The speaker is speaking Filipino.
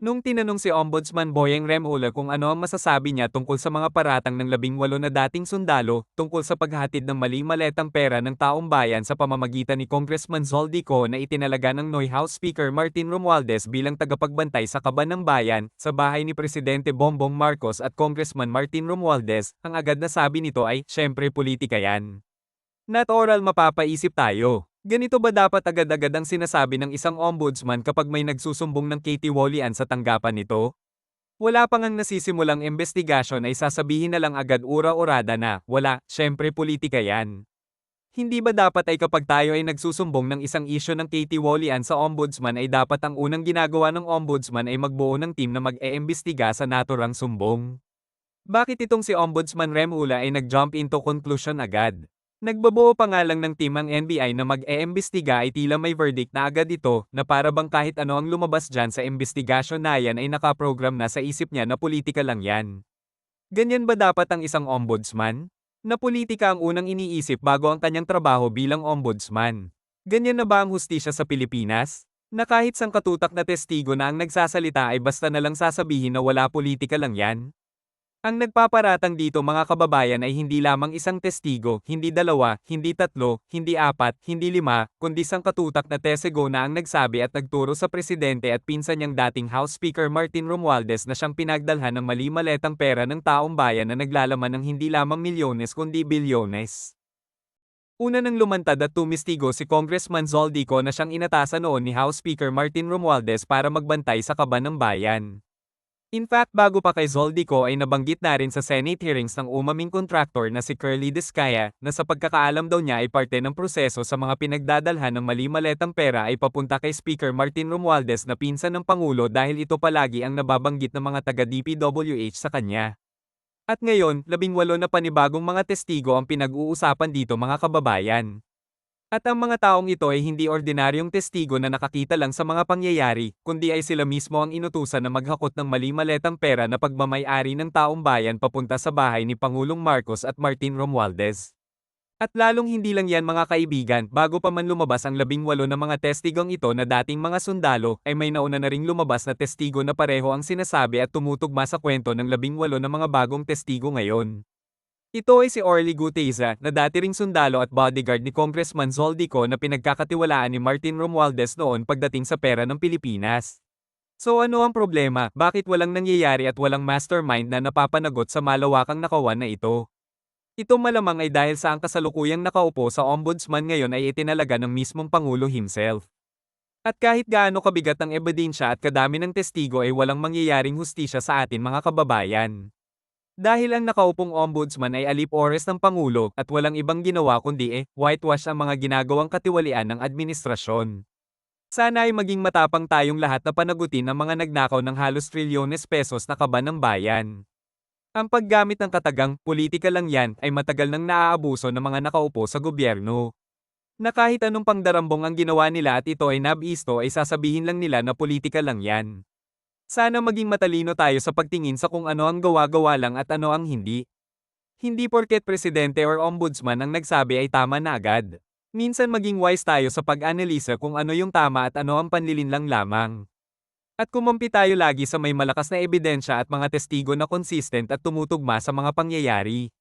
Nung tinanong si Ombudsman Boyeng Remulla kung ano ang masasabi niya tungkol sa mga paratang ng 18 na dating sundalo tungkol sa paghatid ng maling maletang pera ng taong bayan sa pamamagitan ni Congressman Zoldico na itinalaga ng Noy House Speaker Martin Romualdez bilang tagapagbantay sa kaban ng bayan sa bahay ni Presidente Bongbong Marcos at Congressman Martin Romualdez, ang agad na sabi nito ay, syempre politika yan. Not oral mapapaisip tayo. Ganito ba dapat agad-agad ang sinasabi ng isang ombudsman kapag may nagsusumbong ng katiwalian sa tanggapan nito? Wala pa ngang nasisimulang investigasyon ay sasabihin na lang agad ura-urada na, wala, syempre politika yan. Hindi ba dapat ay kapag tayo ay nagsusumbong ng isang isyu ng katiwalian sa ombudsman ay dapat ang unang ginagawa ng ombudsman ay magbuo ng team na mag-e-imbestiga sa naturang sumbong? Bakit itong si Ombudsman Remulla ay nag-jump into conclusion agad? Nagbabuo pa nga lang ng team ang NBI na mag-e-imbestiga ay tila may verdict na agad ito na para bang kahit ano ang lumabas dyan sa investigasyon na yan ay nakaprogram na sa isip niya na politika lang yan. Ganyan ba dapat ang isang ombudsman? Na politika ang unang iniisip bago ang kanyang trabaho bilang ombudsman. Ganyan na ba ang hustisya sa Pilipinas? Na kahit sangkatutak na testigo na ang nagsasalita ay basta na lang sasabihin na wala politika lang yan? Ang nagpaparatang dito mga kababayan ay hindi lamang isang testigo, hindi dalawa, hindi tatlo, hindi apat, hindi lima, kundi sangkatutak na testigo na ang nagsabi at nagturo sa presidente at pinsan niyang dating House Speaker Martin Romualdez na siyang pinagdalhan ng mali-maletang pera ng taong bayan na naglalaman ng hindi lamang milyones kundi bilyones. Una nang lumantad at tumistigo si Congressman Zoldico na siyang inatasan noon ni House Speaker Martin Romualdez para magbantay sa kaban ng bayan. In fact, bago pa kay Zoldico ay nabanggit na rin sa Senate hearings ng umaming contractor na si Curly Discaya na sa pagkakaalam daw niya ay parte ng proseso sa mga pinagdadalhan ng mali-maletang pera ay papunta kay Speaker Martin Romualdez na pinsan ng Pangulo dahil ito palagi ang nababanggit ng mga taga-DPWH sa kanya. At ngayon, 18 na panibagong mga testigo ang pinag-uusapan dito mga kababayan. At ang mga taong ito ay hindi ordinaryong testigo na nakakita lang sa mga pangyayari, kundi ay sila mismo ang inutusan na maghakot ng mali-maletang pera na pagmamay-ari ng taong bayan papunta sa bahay ni Pangulong Marcos at Martin Romualdez. At lalong hindi lang yan mga kaibigan, bago pa man lumabas ang 18 na mga testigong ito na dating mga sundalo, ay may nauna na ring lumabas na testigo na pareho ang sinasabi at tumutugma sa kwento ng 18 na mga bagong testigo ngayon. Ito ay si Orly Guteza, na dati ring sundalo at bodyguard ni Congressman Zoldico na pinagkakatiwalaan ni Martin Romualdez noon pagdating sa pera ng Pilipinas. So ano ang problema? Bakit walang nangyayari at walang mastermind na napapanagot sa malawakang nakawan na ito? Ito malamang ay dahil sa ang kasalukuyang nakaupo sa ombudsman ngayon ay itinalaga ng mismong Pangulo himself. At kahit gaano kabigat ang ebidensya at kadami ng testigo ay walang mangyayaring hustisya sa atin mga kababayan. Dahil ang nakaupong ombudsman ay alip-oras ng Pangulo at walang ibang ginawa kundi whitewash ang mga ginagawang katiwalian ng administrasyon. Sana ay maging matapang tayong lahat na panagutin ang mga nagnakaw ng halos trilyones pesos na kaban ng bayan. Ang paggamit ng katagang politika lang yan ay matagal nang naaabuso ng mga nakaupo sa gobyerno. Na kahit anong pangdarambong ang ginawa nila at ito ay nabisto ay sasabihin lang nila na politika lang yan. Sana maging matalino tayo sa pagtingin sa kung ano ang gawa-gawa lang at ano ang hindi. Hindi porket presidente or ombudsman ang nagsabi ay tama na agad. Minsan maging wise tayo sa pag-analisa kung ano yung tama at ano ang panlilinlang lamang. At kumampi tayo lagi sa may malakas na ebidensya at mga testigo na consistent at tumutugma sa mga pangyayari.